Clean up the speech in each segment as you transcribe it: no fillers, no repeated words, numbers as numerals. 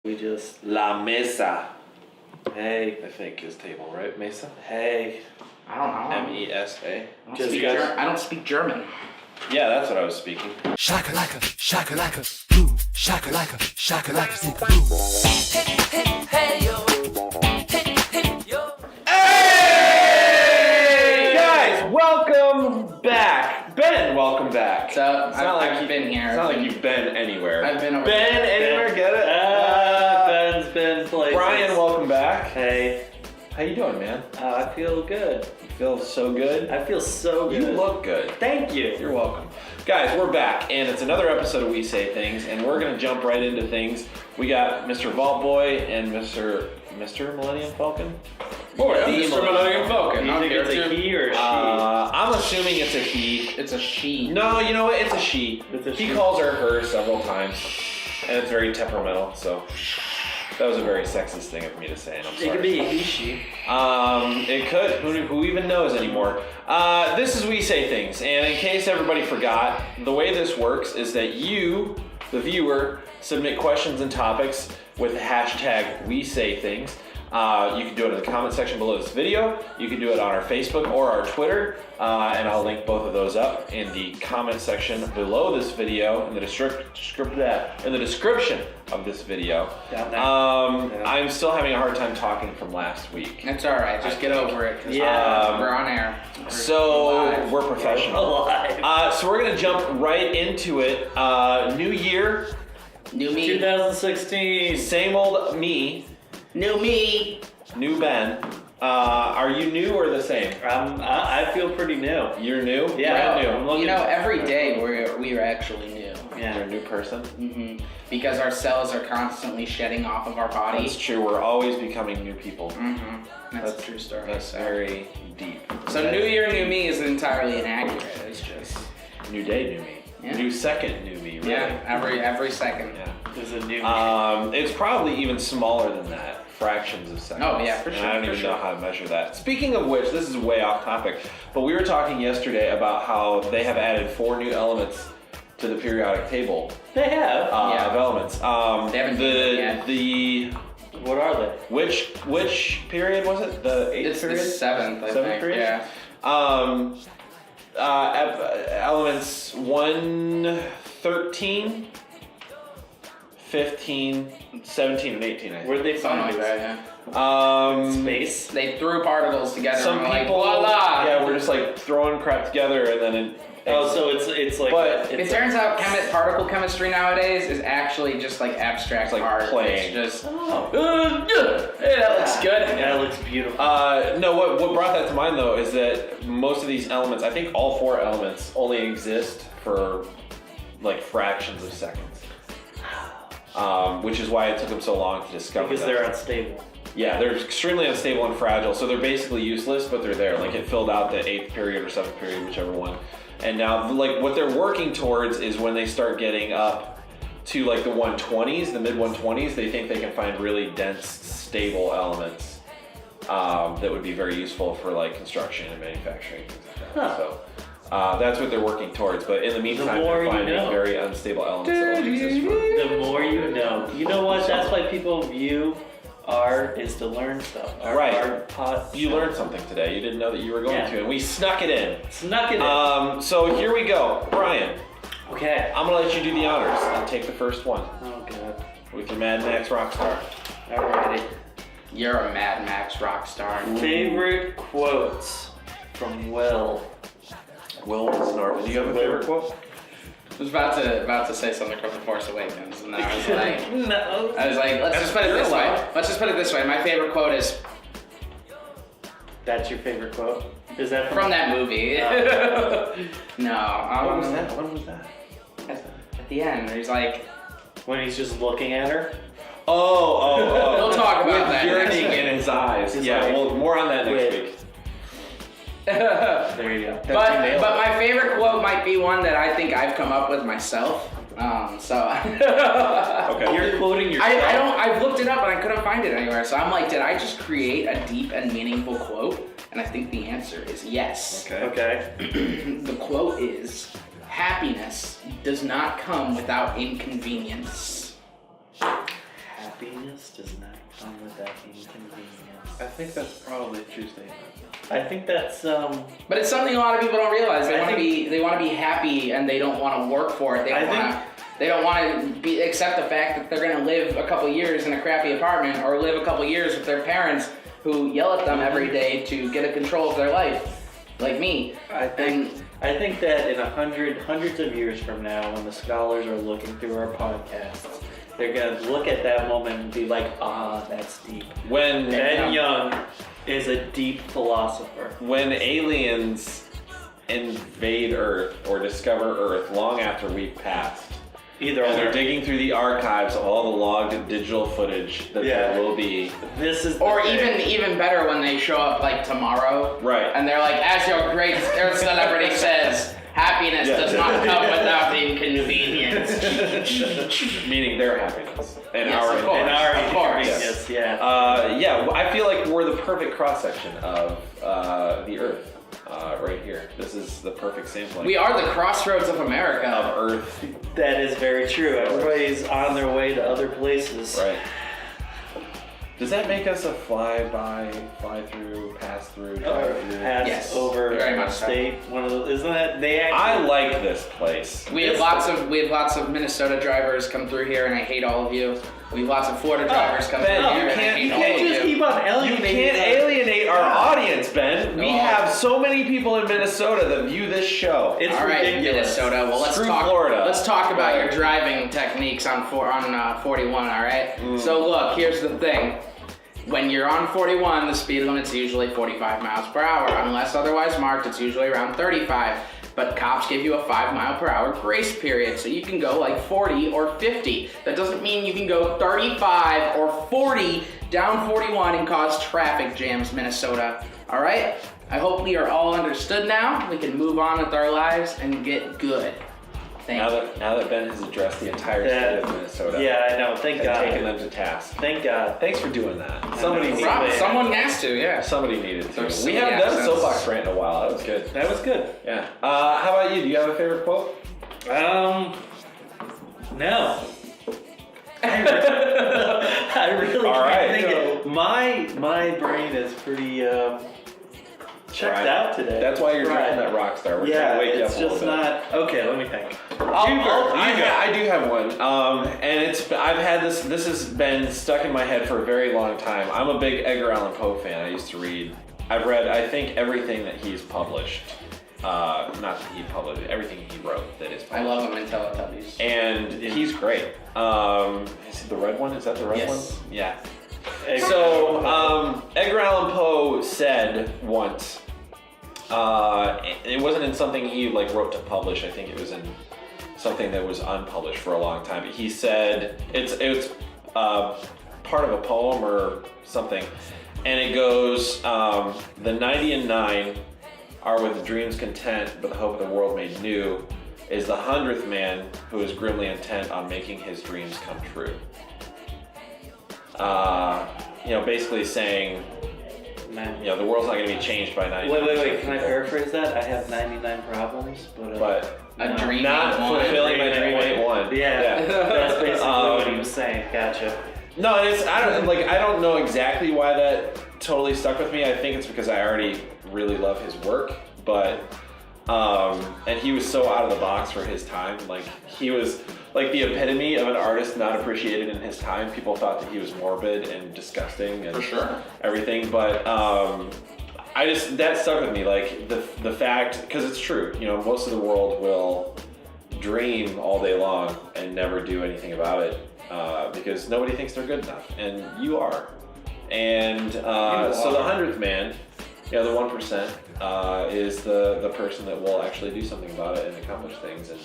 We just... La mesa. Hey. I think is table, right? Mesa? Hey. I don't know. M-E-S-A. I don't speak German. Yeah, that's what I was speaking. Shakalaka, shakalaka, boom, shakalaka, shakalaka, stick boom. Hey, yo. Hey! Guys, welcome back. Ben, welcome back. So, I've been here. It's not like you've been anywhere. I've been over Ben, there. anywhere, get it? Ben's been places. Brian, welcome back. Hey. How you doing, man? I feel good. You feel so good? I feel so good. You look good. Thank you. You're welcome. Guys, we're back, and it's another episode of We Say Things, and we're going to jump right into things. We got Mr. Vault Boy and Mr. Millennium Falcon? Oh, yeah, The Mr. Millennium Falcon. Do you think it's a he or a she? I'm assuming it's a he. It's a she. No, you know what? It's a she. It's a He she. calls her several times, and it's very temperamental, so that was a very sexist thing of me to say, and I'm sorry. It could be a he, she. It could. Who even knows anymore? This is We Say Things, and in case everybody forgot, the way this works is that you, the viewer, submit questions and topics with the hashtag We Say Things. You can do it in the comment section below this video. You can do it on our Facebook or our Twitter, and I'll link both of those up in the comment section below this video, in the description of this video. Down there. I'm still having a hard time talking from last week. It's alright, just get over it. 'Cause Yeah. we're on air. We're professional. Alive. So we're gonna jump right into it. New year, New me. 2016. same old me, New me. new Ben. Are you new or the same? I feel pretty new. You're new? Yeah. Brand new. I'm looking- You know, every day we're actually new. You're Yeah. a new person? Mm-hmm. Because our cells are constantly shedding off of our body. That's true. We're always becoming new people. Mm-hmm. That's a true story. That's very deep. So New Year, New Me is entirely inaccurate. It's just New day, new me. Yeah. New second, new me. Really. yeah, every second. Yeah. There's a new It's probably even smaller than that. Fractions of seconds. Oh, yeah, for And sure, I don't for even sure. know how to measure that. Speaking of which, this is way off topic, but we were talking yesterday about how they have added 4 new elements to the periodic table They have. of elements. They haven't used them The What are they? which period was it? The 8th It's period? the 7th, I think. period? Yeah. Elements 1, 13, 15, 17, and 18, I think. Where'd they Something find like these? that, yeah. Space. They threw particles together Some and were people, like, voila! yeah, we're just like throwing crap together and then Oh, so it's like. But It turns out particle chemistry nowadays is actually just like abstract It's like art. playing. It's just, Oh. hey, that looks good. Yeah, it looks beautiful. No, what brought that to mind though is that most of these elements, I think all 4 elements, only exist for like fractions of seconds. Which is why it took them so long to discover Because them. they're unstable. Yeah, they're extremely unstable and fragile, so they're basically useless, but they're there. Like it filled out the 8th period or 7th period, whichever one. And now, like what they're working towards is when they start getting up to like the 120s, the mid 120s, they think they can find really dense, stable elements that would be very useful for like construction and manufacturing, things like that. Huh. So that's what they're working towards. But in the meantime, more they're you finding know. very unstable elements that only exist for. The more you know. You know what? That's why people view art is to learn stuff. Right. Art, You learned something today. You didn't know that you were going Yeah. to, and we snuck it in. Snuck it in. So here we go. Brian, Okay. I'm gonna let you do the honors and take the first one Oh, God. with your Mad Max Rockstar. Alrighty. You're a Mad Max rock star. Favorite quotes from Will. Will Snarf. Do you have a favorite quote? I was about to say something from The Force Awakens, and then I was like, No. let's just put it this way. Let's just put it this way. My favorite quote is That's your favorite quote? Is that from that movie. No. What was that? What was that? At the end, he's like, When he's just looking at her? Oh. We'll talk about With that yearning next week. in his eyes. It's Yeah, like- well, more on that next Wait. week. There you go. but my favorite quote might be one that I think I've come up with myself. Okay. You're quoting yourself. I've looked it up and I couldn't find it anywhere. So I'm like, did I just create a deep and meaningful quote? And I think the answer is yes. Okay. The quote is, happiness does not come without inconvenience. happiness does not come without inconvenience. I think that's probably a true statement. I think that's But it's something a lot of people don't realize. They I want to think- be happy, and they don't want to work for it. They don't want to accept the fact that they're going to live a couple years in a crappy apartment, or live a couple years with their parents who yell at them every day to get a control of their life, like me. I think that in hundreds of years from now, when the scholars are looking through our podcasts, they're gonna look at that moment and be like, "Ah, that's deep." When Ben Young is a deep philosopher. when aliens invade Earth or discover Earth long after we've passed, Either and they're or. digging through the archives of all the logged digital footage that Yeah. there will be. This is. Or the thing. even better when they show up like tomorrow, Right. and they're like, as your great celebrity says, happiness Yeah. does not come without inconvenience. Meaning their happiness and Yes, our of course. In our Of course. yes, yeah. yeah, I feel like we're the perfect cross section of the Earth right here. This is the perfect sampling We are the crossroads of of America. Earth. That is very true. Everybody's on their way to other places. Right. Does that make us a fly through, pass through, Or drive through? pass Yes, over very much so. state. One of those, isn't that they actually? I like this place. We have lots of Minnesota drivers come through here, and I hate all of you. We have lots of Florida drivers come Ben, through you here, and I can't- hate you all can't of just you. keep on You alienating. can't alienate our audience, Ben. We No. have so many people in Minnesota that view this show. It's All right, ridiculous. Minnesota. Well, let's Screw talk. Florida. Let's talk about your driving techniques on 41. All right. Mm. So look, here's the thing. When you're on 41, the speed limit's usually 45 miles per hour. Unless otherwise marked, it's usually around 35. But cops give you a 5 mile per hour grace period, so you can go like 40 or 50. That doesn't mean you can go 35 or 40 down 41 and cause traffic jams, Minnesota. All right? I hope we are all understood now. We can move on with our lives and get good. Thank you. Now that Ben has addressed the entire state of Minnesota Yeah, I know. Thank and God. taken them to task. Thank God. Thanks for doing that. know. Somebody needed Rob, it. Someone has to, yeah. Somebody needed to. There's We so haven't many done a accents. soapbox rant in a while. That was good. That was good. Yeah. How about you? Do you have a favorite quote? No. I really All can't right. think of my brain is pretty checked Right. out today. That's why you're Right. driving that rock star. We're Yeah, trying to wake you up it's a little just bit. not okay. Let me think. I do have one, and I've had this. This has been stuck in my head for a very long time. I'm a big Edgar Allan Poe fan. I used to read. I've read, I think, everything that he's published. Not that he published, everything he wrote that is I published. love him in Teletubbies. And he's great. Is it the red one? Is that the red Yes. one? Yeah. Edgar So, Allan Poe. Edgar Allan Poe said once, it wasn't in something he like wrote to publish. I think it was in something that was unpublished for a long time. But he said it's part of a poem or something, and it goes, the 90 and 9 are with dreams content, but the hope of the world made new is the 100th man who is grimly intent on making his dreams come true. Basically saying, Man. the world's not going to be changed by 99. Wait. Can I paraphrase that? I have 99 problems, But A no. dream not ain't one. fulfilling my dream ain't one. Yeah, that's basically what he Um, was saying. Gotcha. No, I don't know exactly why that totally stuck with me. I think it's because I already really love his work, but and he was so out of the box for his time. Like he was like the epitome of an artist not appreciated in his time. People thought that he was morbid and disgusting and For sure. everything, but that stuck with me. Like the fact, because it's true. Most of the world will dream all day long and never do anything about it. Because nobody thinks they're good enough, and you are. And so the 100th man, the 1%, is the person that will actually do something about it and accomplish things. And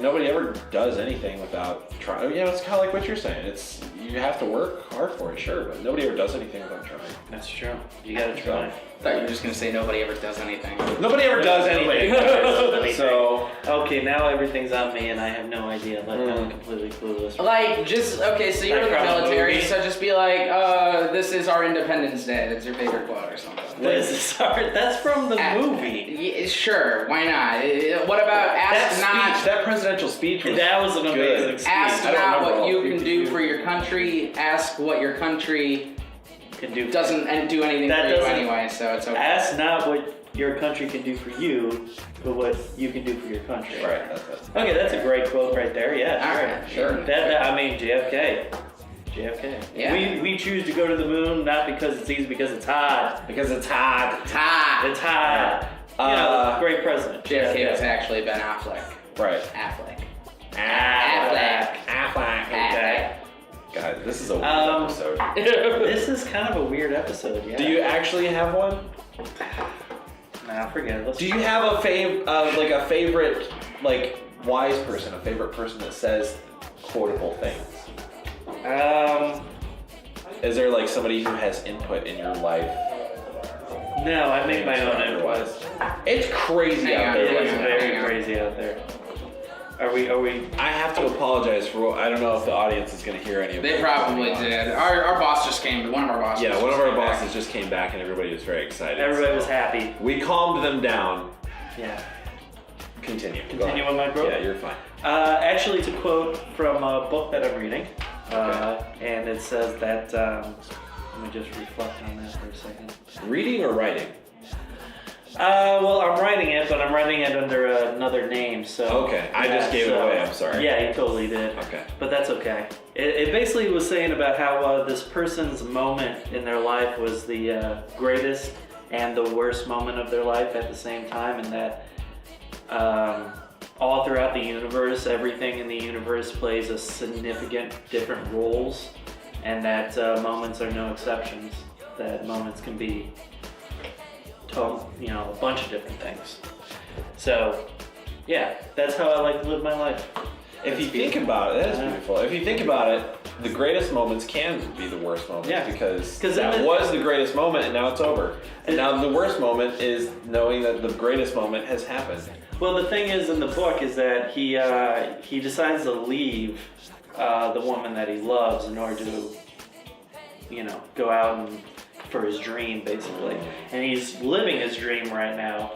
nobody ever does anything without trying. It's kind of like what you're saying. It's you have to work hard for it, sure, but nobody ever does anything without trying. That's true. You gotta try. I thought you were just gonna say nobody ever does anything. Nobody ever does anything. Anything. So Okay, now everything's on me, and I have no idea. Like I'm completely clueless. Like, okay, so you're in the Like from a military, movie? so just be like, this is our Independence Day. That's your favorite quote or something. What is this? That's from the movie. Yeah, sure, why not? What about ask not- that presidential speech was That was an good. amazing speech. Ask I don't not remember what all you 50 can do for your country. Ask what your country Can do doesn't do anything That for you doesn't- anyway. So it's okay. Ask not what your country can do for you, but what you can do for your country. Right. That's Okay, that's a great quote right there. Yeah, Alright, sure. That I mean, JFK. JFK. Yeah. We choose to go to the moon not because it's easy, because it's hot. because it's hot. Ta. It's hot. Great president. JFK was actually Ben Affleck. Right. Affleck. Okay. God, this is a weird episode. This is kind of a weird episode. Yeah. Do you actually have one? Nah, forget it. Let's Do you have a a favorite, like, wise person, a favorite person that says quotable things? Is there like somebody who has input in your life? No, I make my own Otherwise, inputs. it's crazy Hang out on, there. It right is now. very crazy out there. Are we? I have to apologize for what, I don't know if the audience is going to hear any of They this. probably did. Our boss just came. One of our bosses. Yeah, one of just our came back. bosses just came back and everybody was very excited. Everybody was happy. We calmed them down. Yeah. Continue. Go Continue ahead. with my quote? Yeah, you're fine. Actually, it's a quote from a book that I'm reading, and it says that. Let me just reflect on that for a second. Reading or writing? Well, I'm writing it, but I'm writing it under another name, so... Okay, I just gave it away, I'm sorry. Yeah, you totally did. Okay. But that's okay. It basically was saying about how this person's moment in their life was the greatest and the worst moment of their life at the same time, and that all throughout the universe, everything in the universe plays a significant different roles, and that moments are no exceptions. That moments can be a bunch of different things. So, yeah, that's how I like to live my life. If you think about it, that is beautiful. If you think about it, the greatest moments can be the worst moments. Yeah. Because 'Cause that was the greatest moment and now it's over. And now the worst moment is knowing that the greatest moment has happened. Well, the thing is in the book is that he decides to leave the woman that he loves in order to, go out and for his dream, basically. And he's living his dream right now,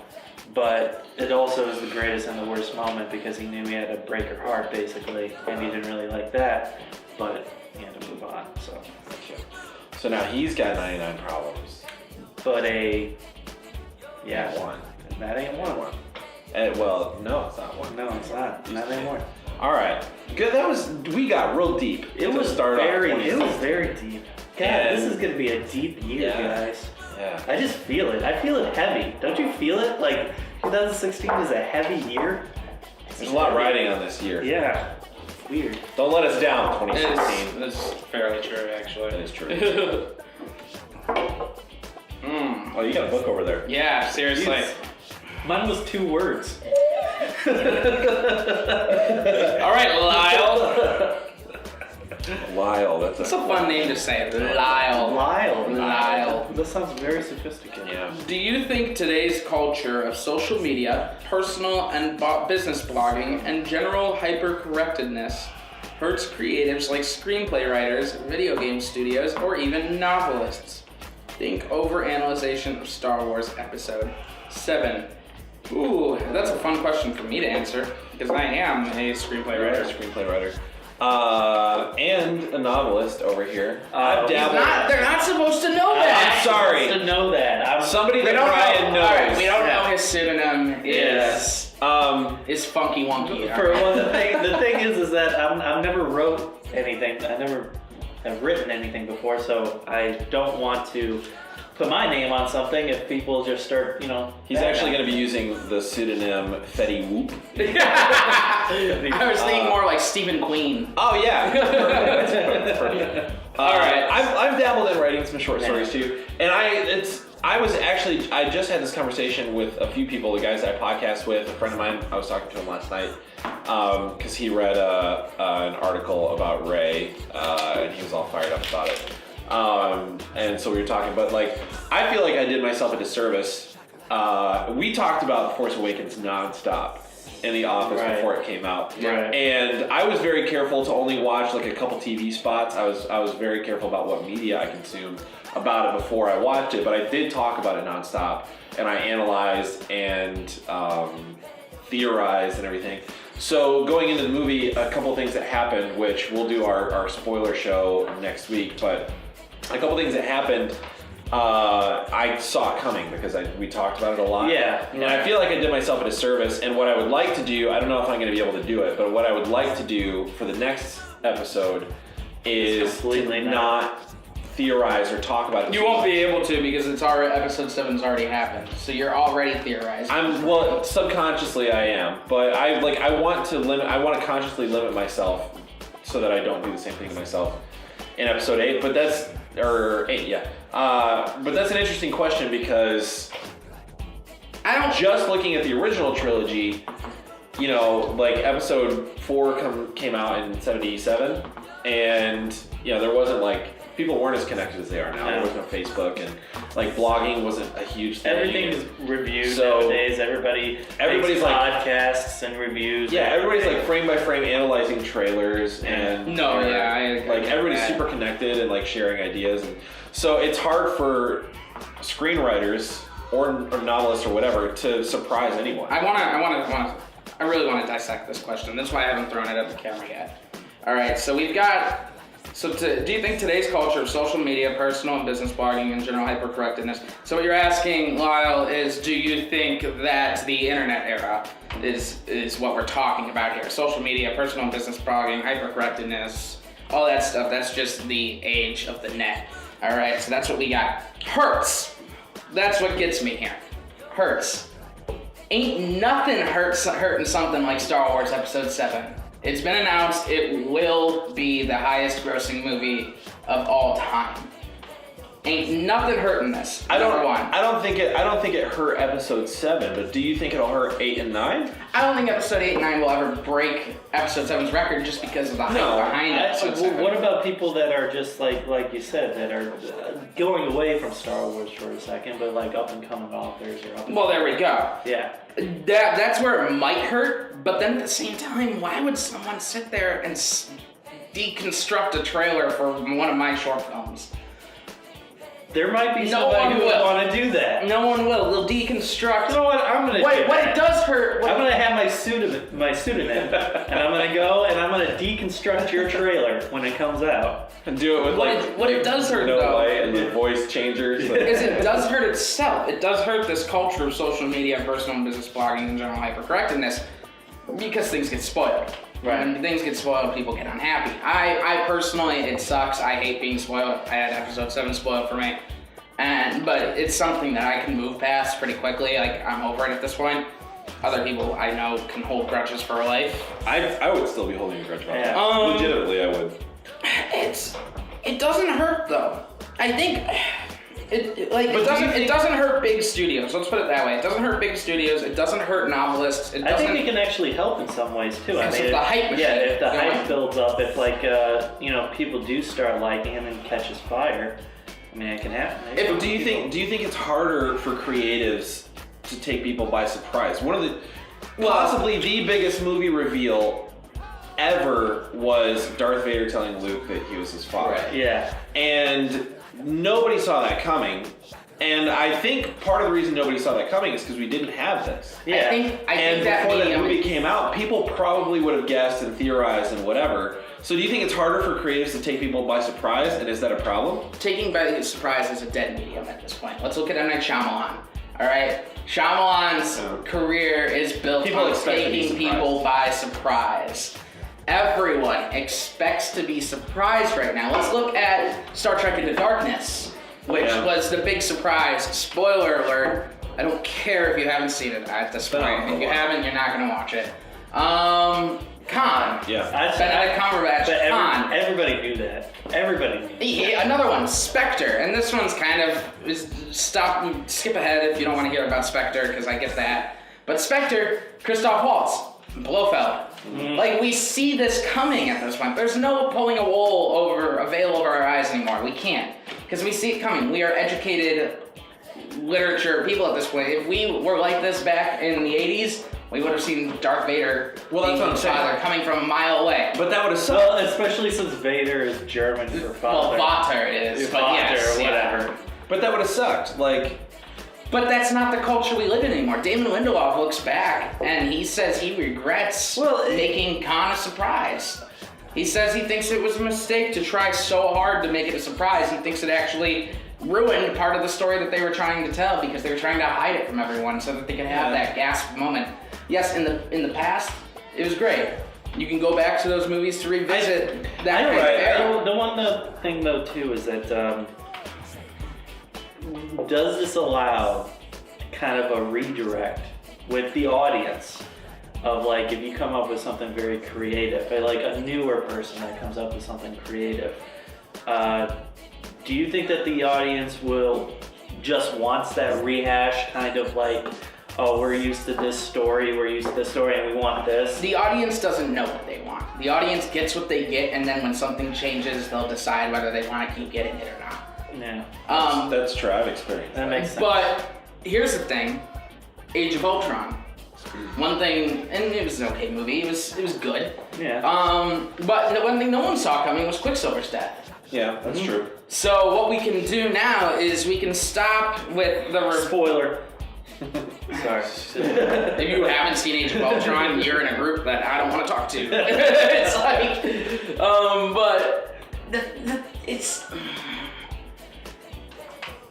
but it also is the greatest and the worst moment because he knew he had to break her heart, basically, and he didn't really like that, but he had to move on, so. So now he's got 99 problems. But One. that ain't one. Well, no, it's not one. No, it's not. Not anymore. All right. Good. We got real deep. It was very deep. God, And- this is gonna be a deep year, guys. Yeah. I just feel it. I feel it heavy. Don't you feel it? Like 2016 is a heavy year. There's a lot riding on this year. Yeah. Weird. Don't let us down, 2016. It's fairly true, actually. That is true. Oh, you got a book over there. Yeah, seriously. Jeez. Mine was 2 words. All right, Lyle. Lyle, that's That's a fun name to say. Lyle. Lyle. That sounds very sophisticated. Yeah. Do you think today's culture of social media, personal and business blogging, and general hyper-correctedness hurts creatives like screenplay writers, video game studios, or even novelists? Think overanalyzation of Star Wars Episode 7. Ooh, that's a fun question for me to answer, because I am a screenplay writer. And a novelist over here. I've dabbled. They're not supposed to know that. I'm sorry. To know that. Somebody We that don't Brian know. knows. All right, we don't know his pseudonym Yes. is Funky Wonky. For one, the thing is that I've never wrote anything. I never have written anything before, so I don't want to put my name on something if people just start, He's actually going to be using the pseudonym Fetty Whoop. I was thinking more like Stephen Queen. Oh yeah. Perfect. All right. I've dabbled in writing some short stories too, and I just had this conversation with a few people, the guys I podcast with. A friend of mine, I was talking to him last night because he read an article about Ray, and he was all fired up about it. And so we were talking, but I feel like I did myself a disservice. We talked about Force Awakens nonstop in the office before it came out. Right. And I was very careful to only watch a couple TV spots. I was very careful about what media I consumed about it before I watched it, but I did talk about it nonstop, and I analyzed and theorized and everything. So going into the movie, a couple of things that happened, which we'll do our spoiler show next week, but a couple things that happened, I saw it coming because we talked about it a lot. Yeah. And I feel like I did myself a disservice, and what I would like to do, I don't know if I'm going to be able to do it, but what I would like to do for the next episode is to not theorize or talk about it. You won't be able to because it's already episode 7's already happened, so you're already theorizing. Well, subconsciously I am, but I want to consciously limit myself so that I don't do the same thing to myself in episode 8. But that's 8, yeah. But that's an interesting question because just looking at the original trilogy, you know, like episode 4 came out in 1977, and you know there wasn't like. People weren't as connected as they are now. There was no Facebook, and like blogging wasn't a huge thing. Everything is reviewed nowadays. Everybody's makes like podcasts and reviews. Yeah, everybody's like frame by frame analyzing trailers and I agree like everybody's with that. super connected and like sharing ideas, and so it's hard for screenwriters or novelists or whatever to surprise anyone. I really want to dissect this question. That's why I haven't thrown it at the camera yet. All right, so we've got. Do you think today's culture of social media, personal and business blogging, and general hypercorrectness? So what you're asking, Lyle, is do you think that the internet era is what we're talking about here? Social media, personal and business blogging, hypercorrectness, all that stuff. That's just the age of the net. All right, so that's what we got. Hurts. That's what gets me here. Hurts. Ain't nothing hurting something like Star Wars Episode 7. It's been announced it will be the highest grossing movie of all time. Ain't nothing hurting this. I don't think it hurt episode 7, but do you think it'll hurt 8 and 9? I don't think episode 8 and 9 will ever break episode 7's record just because of the hype behind episode 7. What about people that are just like you said, that are going away from Star Wars for a second, but like up and coming authors or Well, there we go. Yeah. That's where it might hurt, but then at the same time, why would someone sit there and deconstruct a trailer for one of my short films? There might be somebody who would want to do that. No one will. They'll deconstruct. You know what? I'm gonna. What it does hurt. I'm gonna have my pseudonym, and I'm gonna go and I'm gonna deconstruct your trailer when it comes out. And do it with what it does hurt though light and the voice changers. Is it does hurt itself. It does hurt this culture of social media, personal and business blogging, and general hypercorrectness because things get spoiled. Right. When things get spoiled, people get unhappy. I personally, it sucks. I hate being spoiled. I had episode 7 spoiled for me. But it's something that I can move past pretty quickly. Like, I'm over it at this point. Other people I know can hold grudges for life. I would still be holding a grudge about that. Yeah. Legitimately, I would. It doesn't hurt though. I think it doesn't hurt big studios. Let's put it that way. It doesn't hurt big studios. It doesn't hurt novelists. I think it can actually help in some ways too. If the hype machine. Yeah, if the hype builds up, if like people do start liking him and catches fire, I mean it can happen. Do you think it's harder for creatives to take people by surprise? One of the possibly the biggest movie reveal ever was Darth Vader telling Luke that he was his father. Right. Yeah. And nobody saw that coming. And I think part of the reason nobody saw that coming is because we didn't have this. Yeah. I think that before that movie came out, people probably would have guessed and theorized and whatever. So do you think it's harder for creatives to take people by surprise, and is that a problem? Taking by surprise is a dead medium at this point. Let's look at M. Night Shyamalan. All right? Shyamalan's career is built on taking people by surprise. Everyone expects to be surprised right now. Let's look at Star Trek Into Darkness, which was the big surprise. Spoiler alert. I don't care if you haven't seen it at this point. If you haven't, you're not going to watch it. Khan. Yeah. Benedict Cumberbatch. Khan. Everybody knew that. Everybody knew that. Yeah, another one, Spectre. And this one's kind of, skip ahead if you don't want to hear about Spectre, because I get that. But Spectre, Christoph Waltz, Blofeld. Like, we see this coming at this point. There's no pulling a veil over our eyes anymore. We can't. Because we see it coming. We are educated literature people at this point. If we were like this back in the 80s, we would have seen Darth Vader that's what I'm saying. coming from a mile away. But that would have sucked. Well, especially since Vader is German for father. Well, Vater it is. But Vater yes, or whatever. But that would have sucked. Like, But that's not the culture we live in anymore. Damon Lindelof looks back and he says he regrets making Khan a surprise. He says he thinks it was a mistake to try so hard to make it a surprise. He thinks it actually ruined part of the story that they were trying to tell because they were trying to hide it from everyone so that they could have that gasp moment. Yes, in the past, it was great. You can go back to those movies to revisit that kind of era. The one thing though too is that does this allow kind of a redirect with the audience of like if you come up with something very creative, like a newer person that comes up with something creative, do you think that the audience will just wants that rehash kind of like, oh, we're used to this story, and we want this? The audience doesn't know what they want. The audience gets what they get, and then when something changes, they'll decide whether they want to keep getting it or not. Yeah. That's true. I've experienced that. Makes sense. But here's the thing. Age of Ultron. One thing, and it was an okay movie. It was good. Yeah. But the one thing no one saw coming was Quicksilver's death. Yeah, that's true. So what we can do now is we can stop with the spoiler. Sorry. If you haven't seen Age of Ultron, you're in a group that I don't want to talk to. It's like, but it's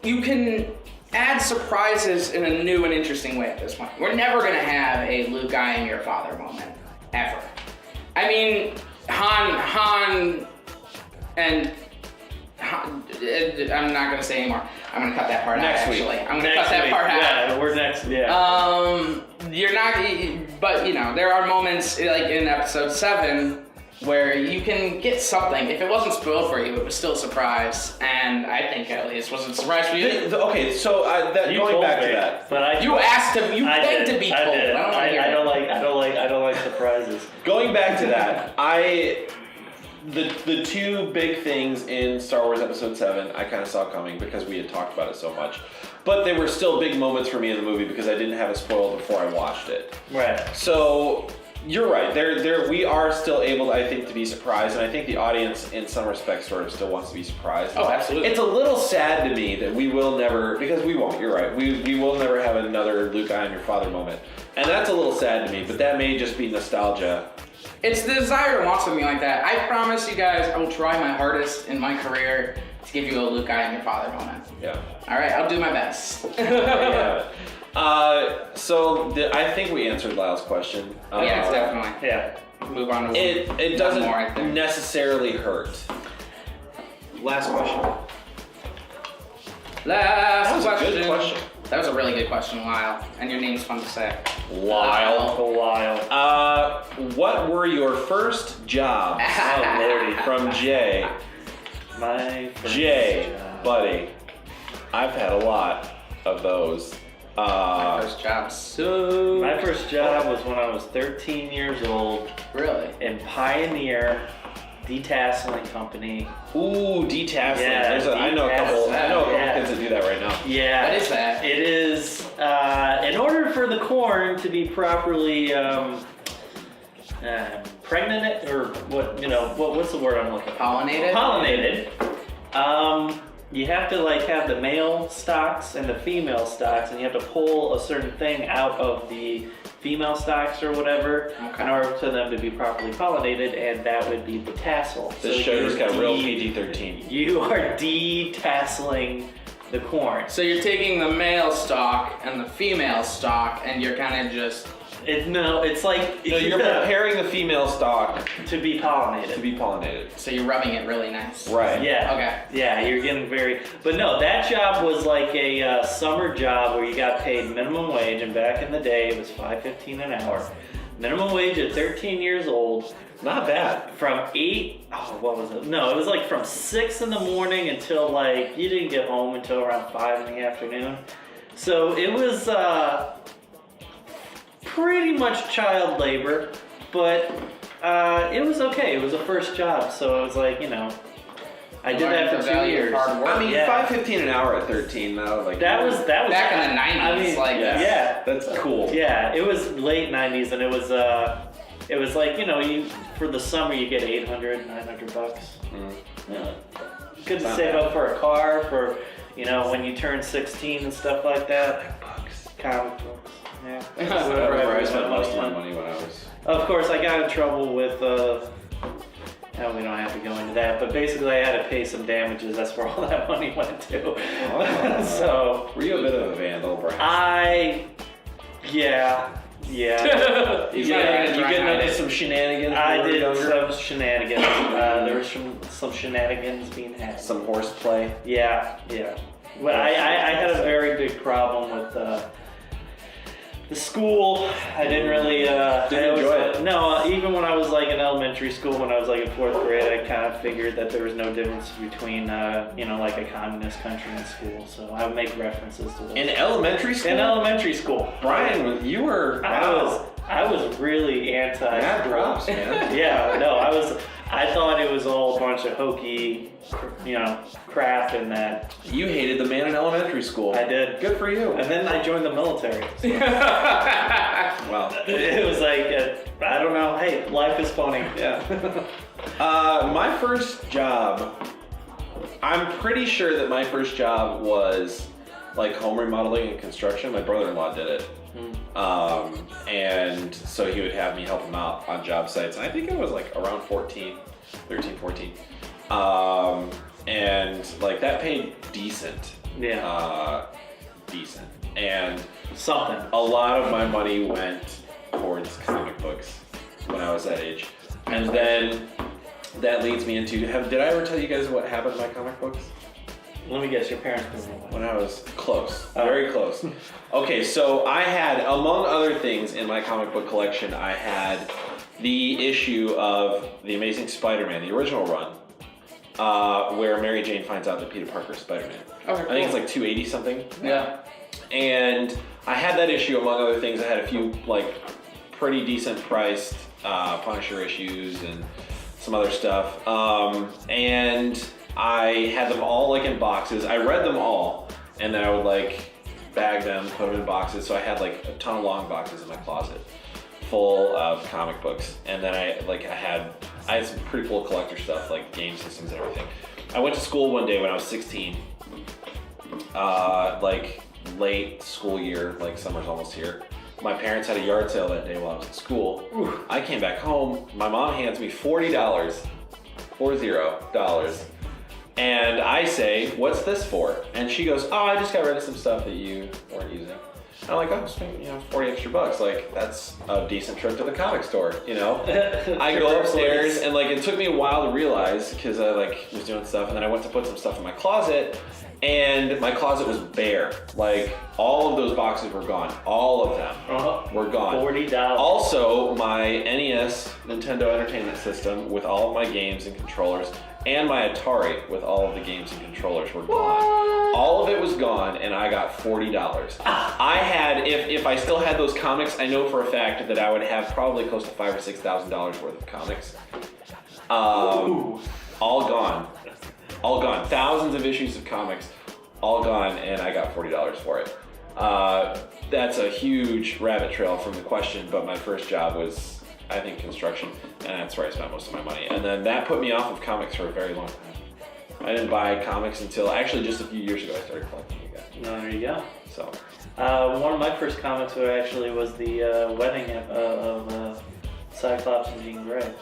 you can add surprises in a new and interesting way at this point. We're never gonna have a Luke, I am your father moment, ever. I mean, Han, and Han, I'm not gonna say anymore. I'm gonna cut that part out. Actually, I'm gonna cut that part out. Yeah, we're next. Yeah. You're not, but you know, there are moments like in episode 7 where you can get something. If it wasn't spoiled for you, it was still a surprise, and I think at least was it a surprise for you? Okay, so going back to that, but you asked him, you begged to be told. I don't like surprises. Going back to that, the two big things in Star Wars Episode 7 I kind of saw coming because we had talked about it so much. But they were still big moments for me in the movie because I didn't have it spoiled before I watched it. Right. So you're right. We are still able, I think, to be surprised, and I think the audience, in some respects, sort of still wants to be surprised. Oh, absolutely. It's a little sad to me that we will never, because we won't. You're right. We will never have another Luke, I am your father moment, and that's a little sad to me. But that may just be nostalgia. It's the desire to want something like that. I promise you guys, I will try my hardest in my career to give you a Luke, I am your father moment. Yeah. All right, I'll do my best. Yeah. So I think we answered Lyle's question. Yes, definitely. Yeah. Move on to it doesn't more, I think. necessarily hurt. Last question. That was a good question. That was a really good question, Lyle. And your name's fun to say. Lyle. Lyle. What were your first jobs? Oh, Lordy. From Jay. My first job. Buddy. I've had a lot of those. My first job. So my first job was when I was 13 years old. Really? In Pioneer Detasseling Company. Ooh, detasseling. Yeah, I know a couple kids that do that right now. Yeah. What is that? It is, in order for the corn to be properly pregnant, or what's the word I'm looking for? Pollinated? Pollinated. You have to have the male stalks and the female stalks, and you have to pull a certain thing out of the female stalks or whatever in order for them to be properly pollinated, and that would be the tassel. This show just got real PG-13. You are detasseling the corn. So you're taking the male stalk and the female stalk, and you're kind of just... It's like... you're preparing the female stalk to be pollinated. So you're rubbing it really nice. Right. Yeah. Okay. Yeah, you're getting very... But no, that job was like a summer job where you got paid minimum wage, and back in the day it was $5.15 an hour. Minimum wage at 13 years old. Not bad. From 8... Oh, what was it? No, it was like from 6 in the morning until you didn't get home until around 5 in the afternoon. So it was... pretty much child labor, but it was okay. It was a first job, so I was I did that for 2 years. I mean, $5.15 an hour at 13, though. That was back in the 90s. Yeah, that's cool. Yeah, it was late 90s, and it was you for the summer you get $800, $900. Mm. Yeah. Good to save up for a car, for You know, when you turn 16 and stuff like that. Comic books. Yeah. That's where I spent most of my money when I was. Of course, I got in trouble with. We don't have to go into that, but basically, I had to pay some damages. That's where all that money went to. So. Were you a bit of a vandal, Brian? Yeah. He's You not getting into some shenanigans? I when you were did younger? some shenanigans. There was some shenanigans being had. Some horseplay. Yeah. Well, I had a very big problem with the school. I didn't really Didn't enjoy it. No, even when I was like in elementary school, when I was like in 4th grade, I kind of figured that there was no difference between like a communist country and school. So I would make references to this. In elementary school? In elementary school. Brian, you were. I was really anti. Mad props, man. Yeah, no, I thought it was all a bunch of hokey, crap and that. You hated the man in elementary school. I did. Good for you. And then I joined the military. So Wow. it was like, I don't know, hey, life is funny. Yeah. My first job, I'm pretty sure that my first job was like home remodeling and construction. My brother-in-law did it. And so he would have me help him out on job sites. And I think I was like around 13, 14. And like that paid decent. Yeah. Decent. And Something. a lot of my money went towards comic books when I was that age. And then that leads me into, did I ever tell you guys what happened to my comic books? Let me guess, your parents put them away. When I was close, very close. Okay, so I had, among other things in my comic book collection, I had the issue of The Amazing Spider-Man, the original run, where Mary Jane finds out that Peter Parker is Spider-Man. Okay, I think it's like 280 something. Yeah. And I had that issue, among other things. I had a few like pretty decent priced Punisher issues and some other stuff. And I had them all like in boxes. I read them all, and then I would like bag them, put them in boxes. So I had like a ton of long boxes in my closet full of comic books. And then I had some pretty cool collector stuff, like game systems and everything. I went to school one day when I was 16, like late school year, like summer's almost here. My parents had a yard sale that day while I was at school. I came back home. My mom hands me $40. And I say, what's this for? And she goes, oh, I just got rid of some stuff that you weren't using. And I'm like, oh, spend, 40 extra bucks. Like, that's a decent trip to the comic store, I go upstairs, and like, it took me a while to realize, because I like was doing stuff, and then I went to put some stuff in my closet, and my closet was bare. Like, all of those boxes were gone. All of them were gone. $40. Also, my NES, Nintendo Entertainment System, with all of my games and controllers, and my Atari with all of the games and controllers were gone. All of it was gone, and I got $40. I had, if I still had those comics, I know for a fact that I would have probably close to $5,000 or $6,000 worth of comics. All gone. All gone. Thousands of issues of comics, all gone, and I got $40 for it. That's a huge rabbit trail from the question, but my first job was, I think, construction, and that's where I spent most of my money. And then that put me off of comics for a very long time. I didn't buy comics until, actually just a few years ago, I started collecting again. There you go. So, one of my first comics actually was the wedding of Cyclops and Jean Grey.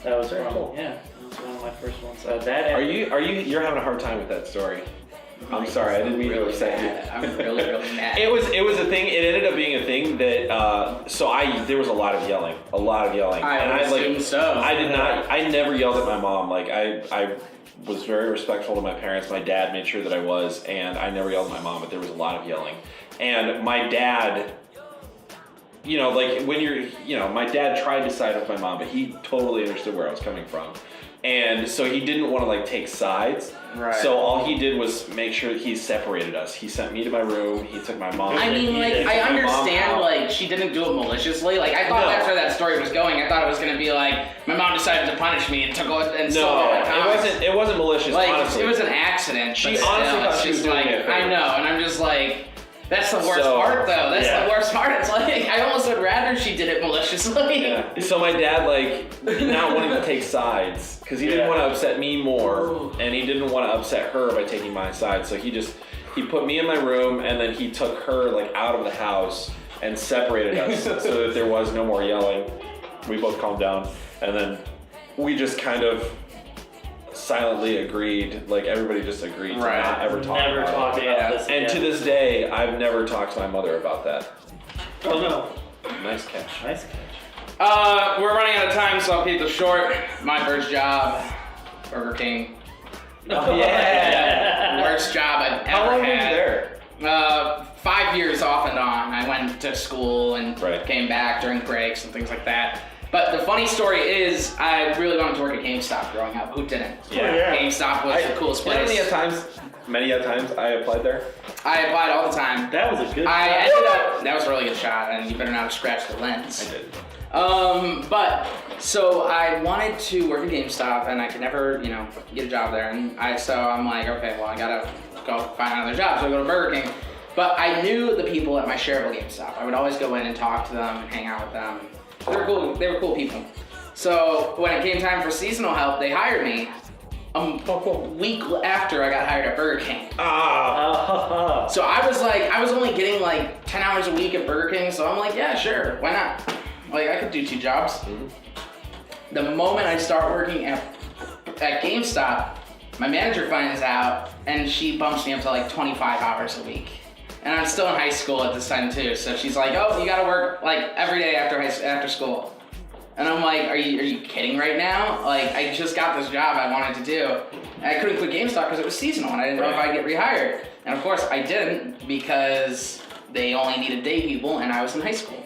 That was Very from, cool. yeah, that was one of my first ones. You're having a hard time with that story. I'm sorry, I didn't mean to upset you. I'm really, really mad. It was a thing. It ended up being a thing that there was a lot of yelling. I assume so. I never yelled at my mom. Like I was very respectful to my parents. My dad made sure that I was, and I never yelled at my mom. But there was a lot of yelling, and my dad. My dad tried to side with my mom, but he totally understood where I was coming from. And so he didn't want to take sides. Right. So all he did was make sure he separated us. He sent me to my room. He took my mom. I mean, I understand, she didn't do it maliciously. I thought that's where that story was going. I thought it was going to be my mom decided to punish me and took and stole all my comics. It wasn't malicious, honestly. It was an accident. She honestly thought she was doing it. I know, and I'm just like, That's the worst part, though. That's the worst part. It's like, I almost would rather she did it maliciously. Yeah. So my dad, not wanting to take sides, because he didn't want to upset me more, and he didn't want to upset her by taking my side. So he put me in my room, and then he took her, out of the house and separated us so that there was no more yelling. We both calmed down, and then we just kind of silently agreed, everybody just agreed to not ever talk about this. And to this day, I've never talked to my mother about that. Oh no. Nice catch. We're running out of time, so I'll keep this short. My first job, Burger King. Oh, yeah. Worst job I've ever had. How long were you there? 5 years off and on. I went to school and came back during breaks and things like that. But the funny story is, I really wanted to work at GameStop growing up. Who didn't? Yeah. GameStop was the coolest place. Many times I applied there. I applied all the time. That was a good shot. That was a really good shot, and you better not have scratched the lens. I did. So I wanted to work at GameStop, and I could never, get a job there. And so I'm like, okay, well, I gotta go find another job. So I go to Burger King. But I knew the people at my shareable GameStop. I would always go in and talk to them and hang out with them. They were cool. They were cool people. So when it came time for seasonal help, they hired me a week after I got hired at Burger King. So I was only getting 10 hours a week at Burger King. So I'm like, yeah, sure, why not? I could do 2 jobs. Mm-hmm. The moment I start working at GameStop, my manager finds out and she bumps me up to 25 hours a week. And I'm still in high school at this time too, so she's like, "Oh, you gotta work every day after school." And I'm like, "Are you kidding right now? I just got this job I wanted to do, and I couldn't quit GameStop because it was seasonal, and I didn't know if I'd get rehired." And of course, I didn't because they only needed day people, and I was in high school.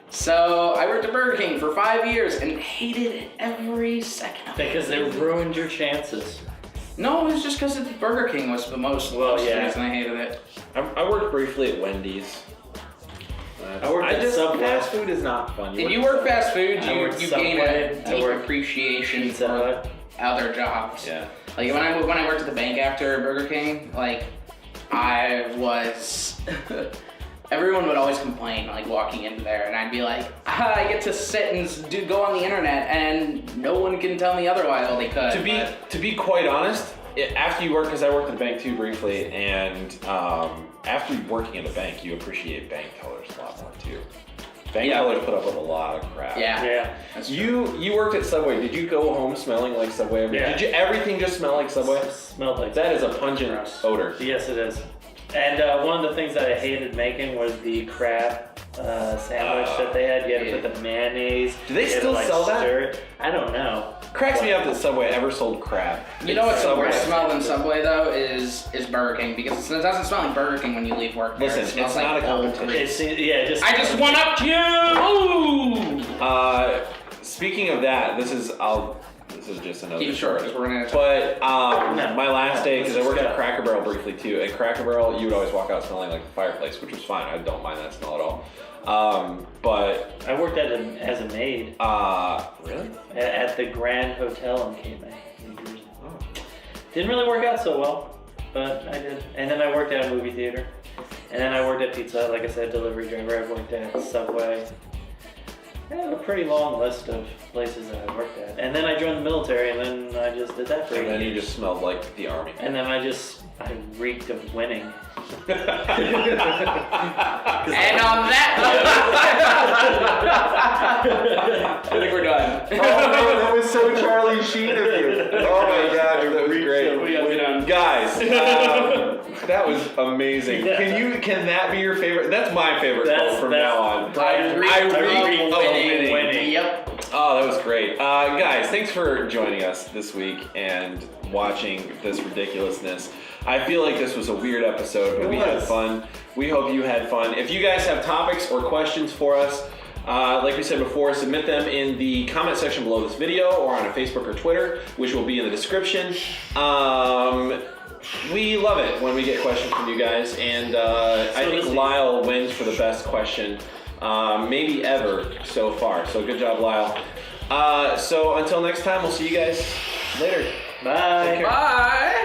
So I worked at Burger King for 5 years and hated it every second of it. Because they ruined your chances. No, it was just because Burger King was the most reason I hated it. I worked briefly at Wendy's. I worked at Subway. Fast food is not fun. If you work fast food, you gain a I deep worked appreciation for other jobs. Yeah. When I worked at the bank after Burger King, I was. Everyone would always complain, walking into there, and I'd be like, I get to sit and go on the internet, and no one can tell me otherwise. Well, they could. To be quite honest, after you work, because I worked at the bank too briefly, and after working at a bank, you appreciate bank tellers a lot more too. Bank tellers put up with a lot of crap. Yeah. You worked at Subway. Did you go home smelling like Subway? Did everything just smell like Subway? It smelled like that. Is a pungent odor. Yes, it is. And one of the things that I hated making was the crab sandwich that they had. You had to put the mayonnaise. Do they still sell that? I don't know. Cracks me up that Subway ever sold crab. You know what's the worst smell than Subway though is Burger King, because it doesn't smell like BurgerKing when you leave work. Listen, it's not a competition. I just went up to you. Speaking of that, this is just another. Keep it short because we're running out of time. But my last day, because I worked at Cracker Barrel briefly too. At Cracker Barrel, you would always walk out smelling like the fireplace, which was fine. I don't mind that smell at all. But I worked as a maid. Really? At the Grand Hotel in Cape May. Didn't really work out so well, but I did. And then I worked at a movie theater. And then I worked at Pizza Hut, like I said, delivery driver. I worked at Subway. I have a pretty long list of places that I worked at. And then I joined the military, and then I just did that for 8 years. And then you just smelled like the army. And then I reeked of winning. And on that I think we're done. Oh man, that was so Charlie Sheen of you. Oh my god, that was great. We gotta be done. Guys, that was amazing. Can that be your favorite? That's my favorite quote from now on. I reeked winning. Yep. Oh, that was great. Guys, thanks for joining us this week and watching this ridiculousness. I feel like this was a weird episode, but we had fun. We hope you had fun. If you guys have topics or questions for us, like we said before, submit them in the comment section below this video or on Facebook or Twitter, which will be in the description. We love it when we get questions from you guys, and I think Lyle wins for the best question, maybe ever so far. So good job, Lyle. So until next time, we'll see you guys later. Bye. Bye.